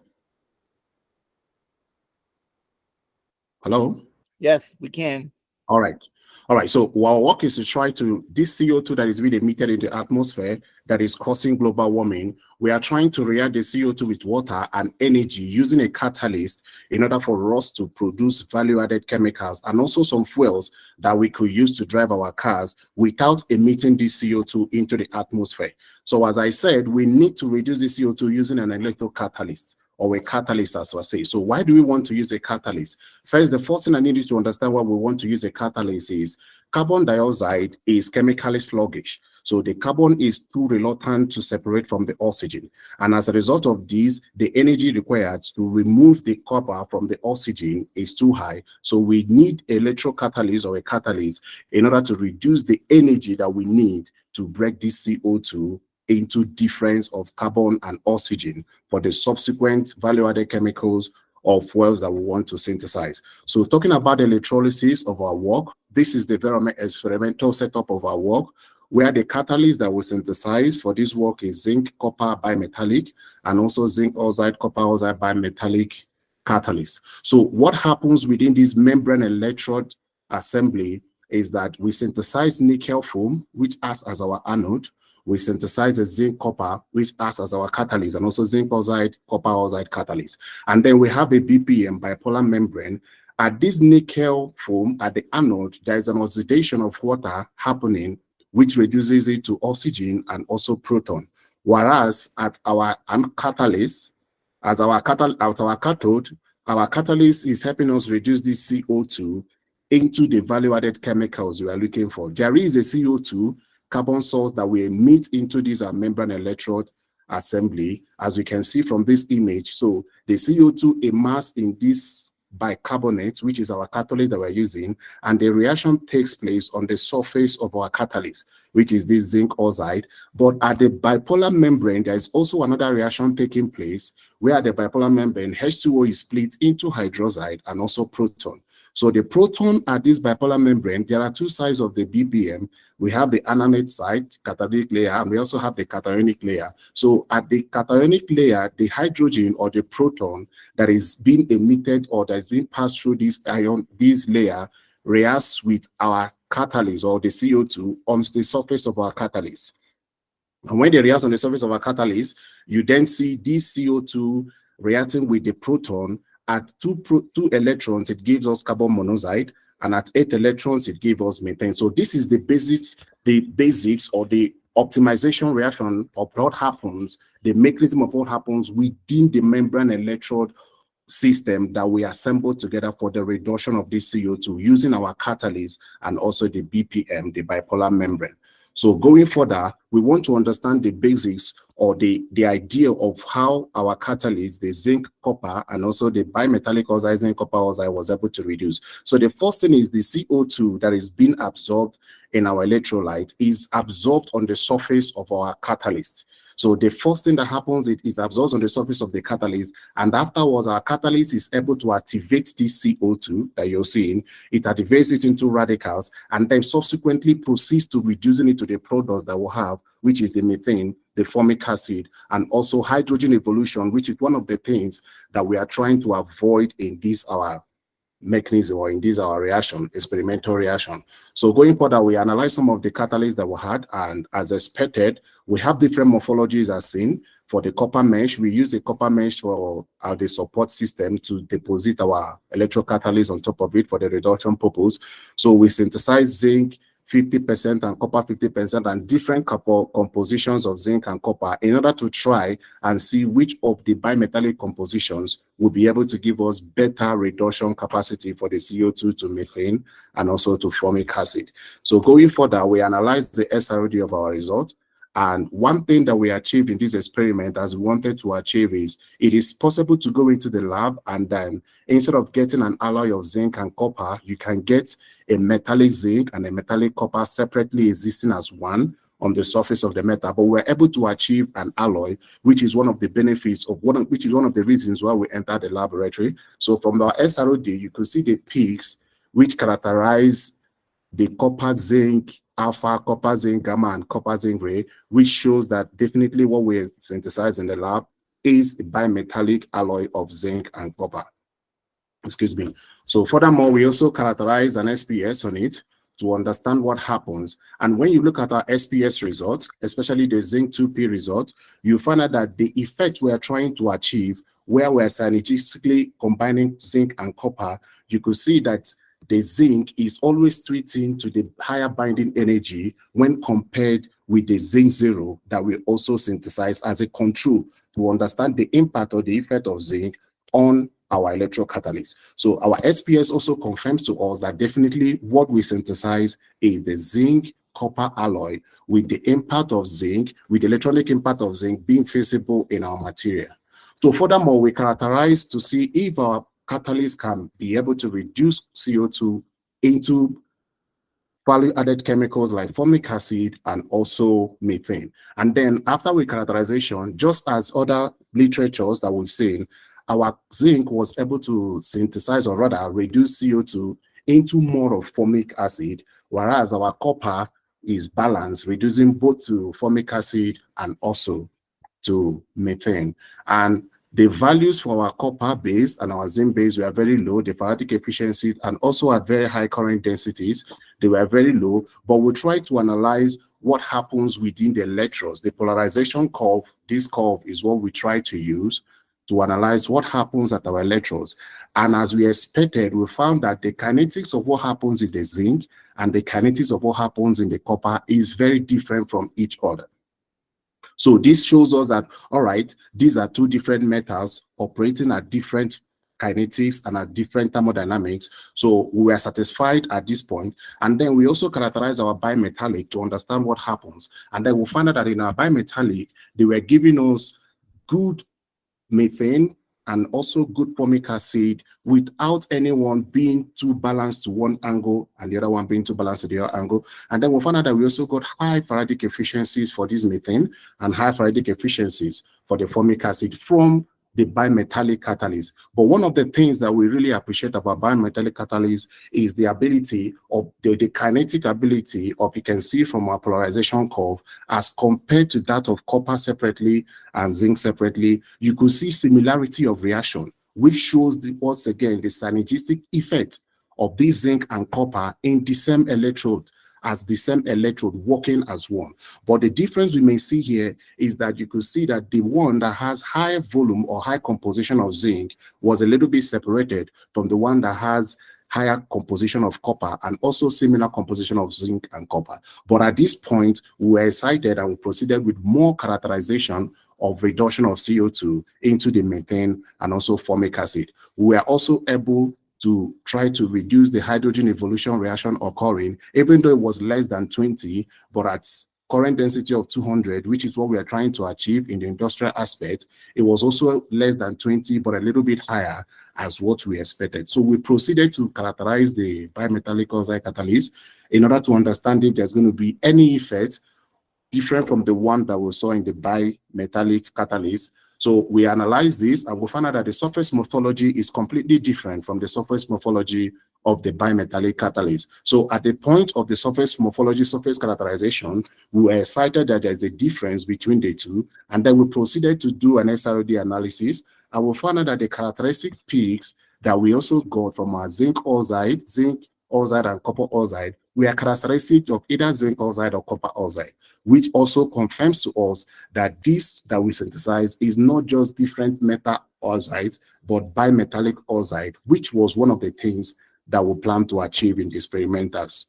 Hello? Yes, we can. All right. All right. So our work is to try to, this CO2 that is being emitted in the atmosphere that is causing global warming, we are trying to react the CO2 with water and energy using a catalyst in order for us to produce value-added chemicals and also some fuels that we could use to drive our cars without emitting this CO2 into the atmosphere. So as I said, we need to reduce the CO2 using an electrocatalyst, or a catalyst, as I say. So why do we want to use a catalyst? First, the first thing I need you to understand why we want to use a catalyst is carbon dioxide is chemically sluggish. So the carbon is too reluctant to separate from the oxygen. And as a result of this, the energy required to remove the copper from the oxygen is too high. So we need electrocatalyst or a catalyst in order to reduce the energy that we need to break this CO2 into difference of carbon and oxygen for the subsequent value-added chemicals or fuels that we want to synthesize. So talking about the electrolysis of our work, this is the very experimental setup of our work, where the catalyst that we synthesize for this work is zinc copper bimetallic and also zinc oxide copper oxide bimetallic catalyst. So what happens within this membrane electrode assembly is that we synthesize nickel foam, which acts as our anode. We synthesize a zinc copper, which acts as our catalyst, and also zinc oxide copper oxide catalyst. And then we have a BPM, bipolar membrane. At this nickel foam, at the anode, there is an oxidation of water happening, which reduces it to oxygen and also proton. Whereas at our catalyst, as our cathode, our catalyst is helping us reduce this CO2 into the value-added chemicals we are looking for. There is a CO2 carbon source that we emit into this membrane electrode assembly, as we can see from this image. So the CO2 immersed in this bicarbonate, which is our catalyst that we're using, and the reaction takes place on the surface of our catalyst, which is this zinc oxide. But at the bipolar membrane, there is also another reaction taking place, where the bipolar membrane H2O is split into hydroxide and also proton. So the proton at this bipolar membrane, there are two sides of the BPM. We have the anode side, cationic layer, and we also have the cationic layer. So at the cationic layer, the hydrogen or the proton that is being emitted or that is being passed through this layer reacts with our catalyst or the CO2 on the surface of our catalyst. And when they react on the surface of our catalyst, you then see this CO2 reacting with the proton. At two electrons, it gives us carbon monoxide, and at 8 electrons, it gives us methane. So this is the basics or the optimization reaction of what happens, the mechanism of what happens within the membrane electrode system that we assemble together for the reduction of this CO2 using our catalyst and also the BPM, the bipolar membrane. So going further, we want to understand the basics or the idea of how our catalyst, the zinc copper, and also the bimetallic oxide zinc copper oxide was able to reduce. So the first thing is the CO2 that is being absorbed in our electrolyte is absorbed on the surface of our catalyst. So the first thing that happens, it is absorbed on the surface of the catalyst, and afterwards our catalyst is able to activate this CO2 that you're seeing. It activates it into radicals and then subsequently proceeds to reducing it to the products that we have, which is the methane, the formic acid, and also hydrogen evolution, which is one of the things that we are trying to avoid in this our mechanism or in this our reaction, experimental reaction. So going further, we analyze some of the catalysts that we had, and as expected, we have different morphologies as seen. For the copper mesh, we use the copper mesh for the support system to deposit our electrocatalyst on top of it for the reduction purpose. So we synthesize zinc 50% and copper 50% and different compositions of zinc and copper in order to try and see which of the bimetallic compositions will be able to give us better reduction capacity for the CO2 to methane and also to formic acid. So going further, we analyze the SROD of our result. And one thing that we achieved in this experiment, as we wanted to achieve, is it is possible to go into the lab and then instead of getting an alloy of zinc and copper, you can get a metallic zinc and a metallic copper separately existing as one on the surface of the metal. But we're able to achieve an alloy, which is one of the benefits of which is one of the reasons why we entered the laboratory. So from the SROD, you could see the peaks which characterize the copper zinc alpha, copper zinc gamma, and copper zinc gray, which shows that definitely what we synthesize in the lab is a bimetallic alloy of zinc and copper. Excuse me. So furthermore, we also characterize an SPS on it to understand what happens. And when you look at our SPS results, especially the zinc 2P result, you find out that the effect we are trying to achieve, where we're synergistically combining zinc and copper, you could see that the zinc is always tweeting to the higher binding energy when compared with the zinc 0 that we also synthesize as a control to understand the impact or the effect of zinc on our electrocatalyst. So our SPS also confirms to us that definitely what we synthesize is the zinc copper alloy with the impact of zinc, with the electronic impact of zinc being feasible in our material. So furthermore, we characterize to see if our catalyst can be able to reduce CO2 into value-added chemicals like formic acid and also methane. And then after recharacterization, just as other literatures that we've seen, our zinc was able to synthesize or rather reduce CO2 into more of formic acid, whereas our copper is balanced, reducing both to formic acid and also to methane. And the values for our copper base and our zinc base were very low. The faradic efficiency and also at very high current densities, they were very low. But we try to analyze what happens within the electrodes. The polarization curve, this curve is what we try to use to analyze what happens at our electrodes. And as we expected, we found that the kinetics of what happens in the zinc and the kinetics of what happens in the copper is very different from each other. So this shows us that, all right, these are two different metals operating at different kinetics and at different thermodynamics. So we were satisfied at this point. And then we also characterize our bimetallic to understand what happens. And then we found out that in our bimetallic, they were giving us good methane and also good formic acid without anyone being too balanced to one angle and the other one being too balanced to the other angle. And then we found out that we also got high faradic efficiencies for this methane and high faradic efficiencies for the formic acid from the bimetallic catalyst. But one of the things that we really appreciate about bimetallic catalyst is the ability of the kinetic ability of, you can see from our polarization curve, as compared to that of copper separately and zinc separately, you could see similarity of reaction, which shows once again the synergistic effect of this zinc and copper in the same electrode, as the same electrode working as one. But the difference we may see here is that you could see that the one that has high volume or high composition of zinc was a little bit separated from the one that has higher composition of copper and also similar composition of zinc and copper. But at this point, we were excited and we proceeded with more characterization of reduction of CO2 into the methane and also formic acid. We were also able to try to reduce the hydrogen evolution reaction occurring, even though it was less than 20, but at current density of 200, which is what we are trying to achieve in the industrial aspect, it was also less than 20, but a little bit higher as what we expected. So we proceeded to characterize the bimetallic oxide catalyst in order to understand if there's going to be any effect different from the one that we saw in the bimetallic catalyst. So we analyzed this and we found out that the surface morphology is completely different from the surface morphology of the bimetallic catalyst. So at the point of the surface morphology, surface characterization, we were excited that there's a difference between the two. And then we proceeded to do an SROD analysis and we found out that the characteristic peaks that we also got from our zinc oxide and copper oxide were characteristic of either zinc oxide or copper oxide, which also confirms to us that this that we synthesize is not just different metal oxides, but bimetallic oxide, which was one of the things that we plan to achieve in the experimenters.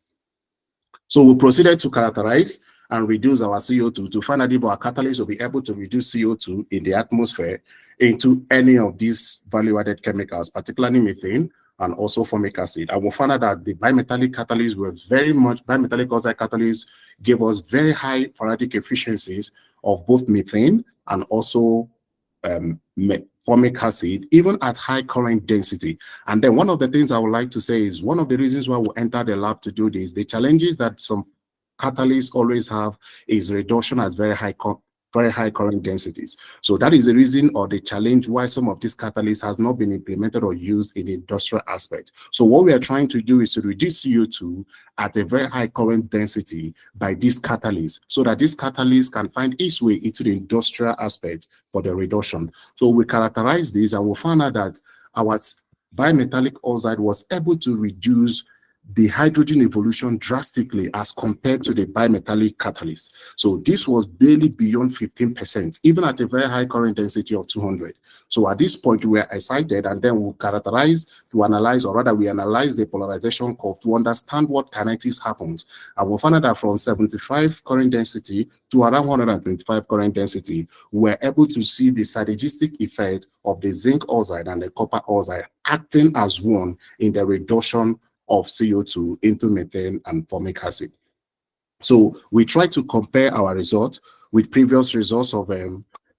So we proceeded to characterize and reduce our CO2 to find out if our catalyst will be able to reduce CO2 in the atmosphere into any of these value-added chemicals, particularly methane and also formic acid. And we found out that the bimetallic catalysts were bimetallic oxide catalysts gave us very high faradic efficiencies of both methane and also formic acid, even at high current density. And then one of the things I would like to say is one of the reasons why we entered the lab to do this, the challenges that some catalysts always have is reduction at very high current densities. So that is the reason or the challenge why some of these catalysts has not been implemented or used in the industrial aspect. So what we are trying to do is to reduce CO2 at a very high current density by this catalyst, so that this catalyst can find its way into the industrial aspect for the reduction. So we characterize this and we found out that our bimetallic oxide was able to reduce the hydrogen evolution drastically as compared to the bimetallic catalyst. So this was barely beyond 15%, even at a very high current density of 200. So at this point, we were excited and then we characterize to analyze, or rather we analyze the polarization curve to understand what kinetics happens. And we found out that from 75 current density to around 125 current density, we were able to see the synergistic effect of the zinc oxide and the copper oxide acting as one in the reduction of CO2 into methane and formic acid. So we try to compare our results with previous results of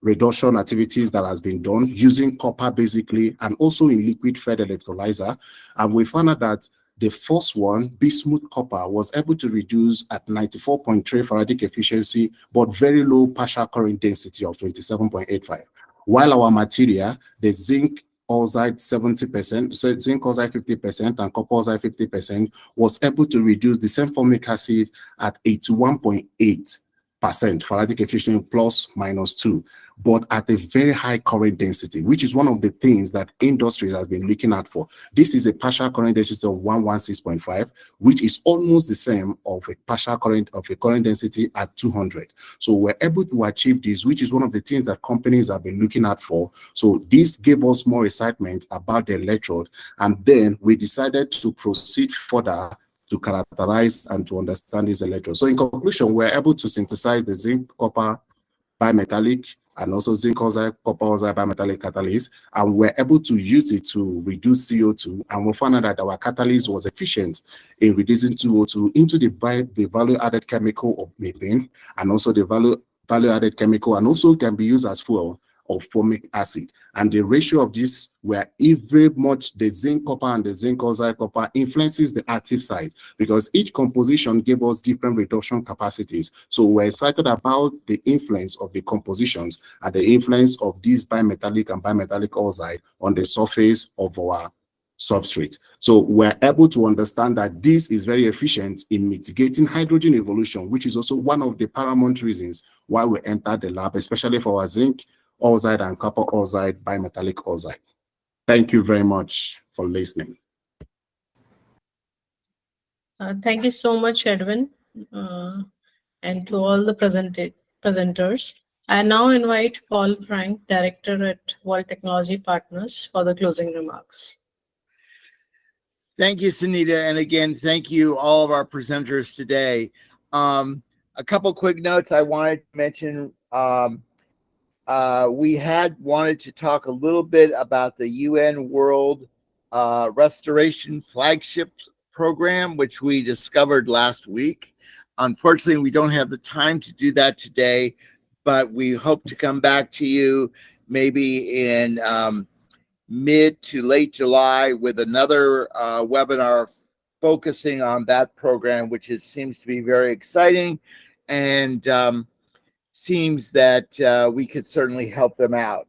reduction activities that has been done using copper basically and also in liquid fed electrolyzer. And we found out that The first one, bismuth copper, was able to reduce at 94.3 Faradic efficiency, but very low partial current density of 27.85. While our material, the zinc oxide 70%, so zinc oxide 50%, and copper oxide 50%, was able to reduce the same formic acid at 81.8% Faradic efficiency plus minus 2, but at a very high current density, which is one of the things that industry has been looking at for. This is a partial current density of 116.5, which is almost the same of a partial current of a current density at 200. So we're able to achieve this, which is one of the things that companies have been looking at for. So this gave us more excitement about the electrode, and then we decided to proceed further to characterize and to understand this electrode. So in conclusion, we're able to synthesize the zinc copper bimetallic and also zinc oxide copper oxide bimetallic catalyst, and we're able to use it to reduce CO2, and we found out that our catalyst was efficient in reducing CO2 into the value added chemical of methane, and also the value added chemical, and also can be used as fuel of formic acid. And the ratio of this, where very much the zinc copper and the zinc oxide copper influences the active site, because each composition gave us different reduction capacities. So we're excited about the influence of the compositions and the influence of this bimetallic and bimetallic oxide on the surface of our substrate. So we're able to understand that this is very efficient in mitigating hydrogen evolution, which is also one of the paramount reasons why we entered the lab, especially for our zinc oxide and copper oxide bimetallic oxide. Thank you very much for listening. Thank you so much, Edwin, and to all the presenters. I now invite Paul Frank, Director at World Technology Partners, for the closing remarks. Thank you, Sunita. And again, thank you all of our presenters today. A couple quick notes I wanted to mention. We had wanted to talk a little bit about the UN World Restoration Flagship Program, which we discovered last week. Unfortunately, we don't have the time to do that today, but we hope to come back to you maybe in mid to late July with another webinar focusing on that program, which seems to be very exciting, and seems that we could certainly help them out.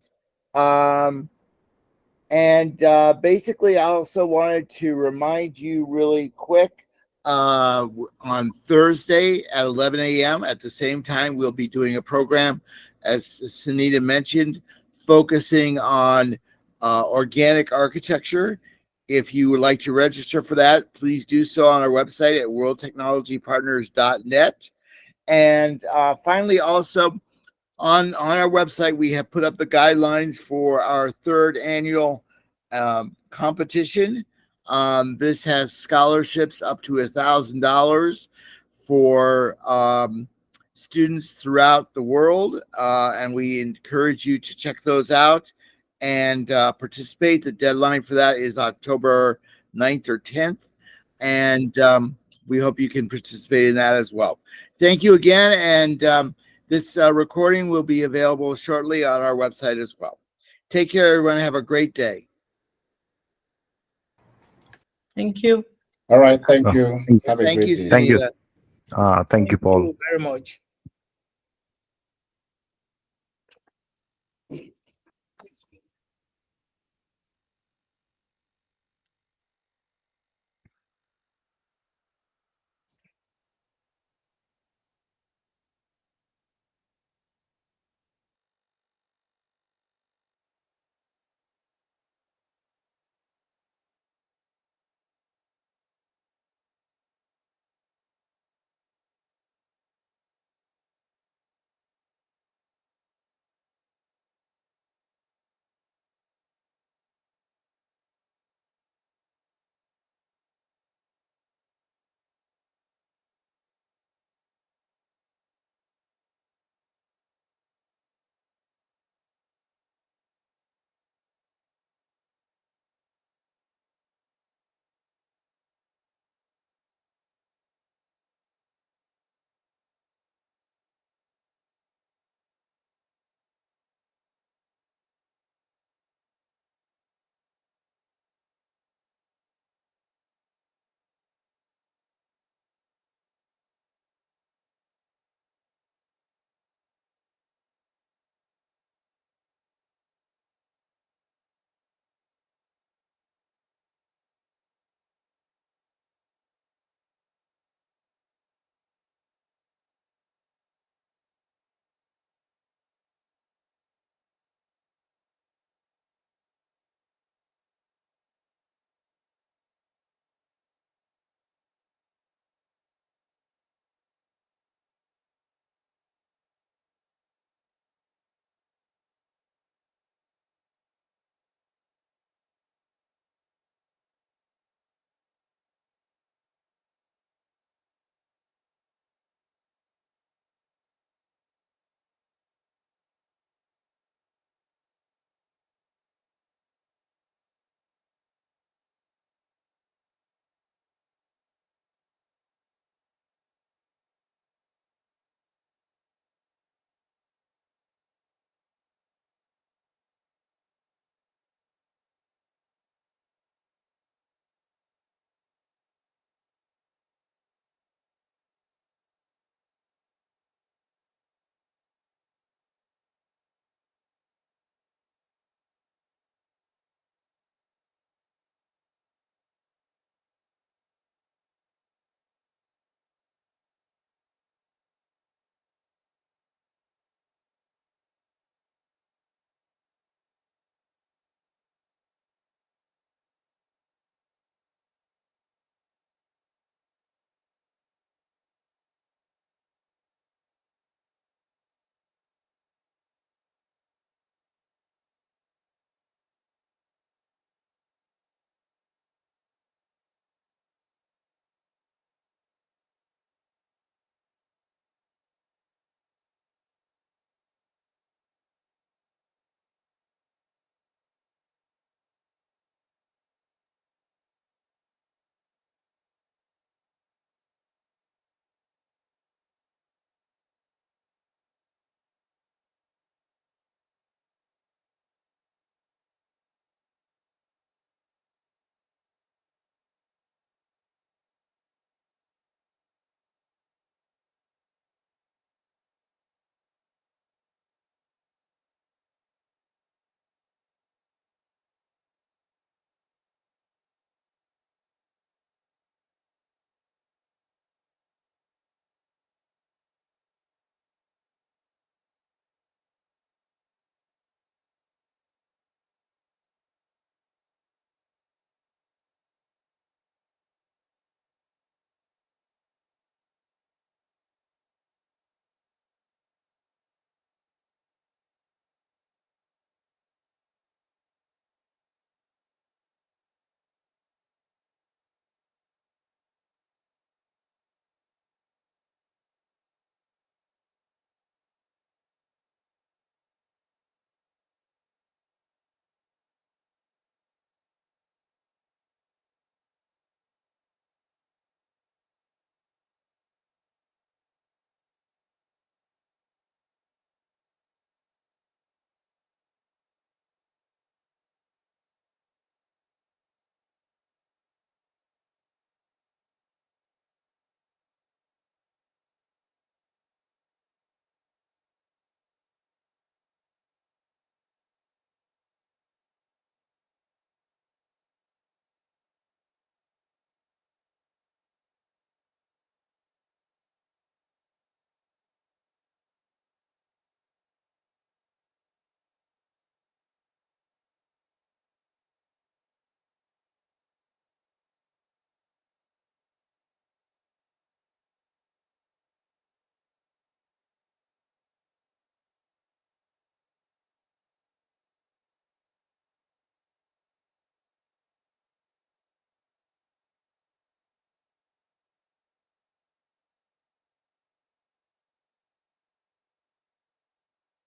Basically, I also wanted to remind you really quick, on Thursday at 11 a.m. at the same time, we'll be doing a program, as Sunita mentioned, focusing on organic architecture. If you would like to register for that, please do so on our website at worldtechnologypartners.net. And finally, also on our website, we have put up the guidelines for our third annual competition. This has scholarships up to $1,000 for students throughout the world, and we encourage you to check those out and participate. The deadline for that is October 9th or 10th, and we hope you can participate in that as well. Thank you again, and this recording will be available shortly on our website as well. Take care, everyone. Have a great day. Thank you. All right. Thank you. Have a Thank great you, day. Thank you. Sunita. Thank you, Paul. Thank you very much.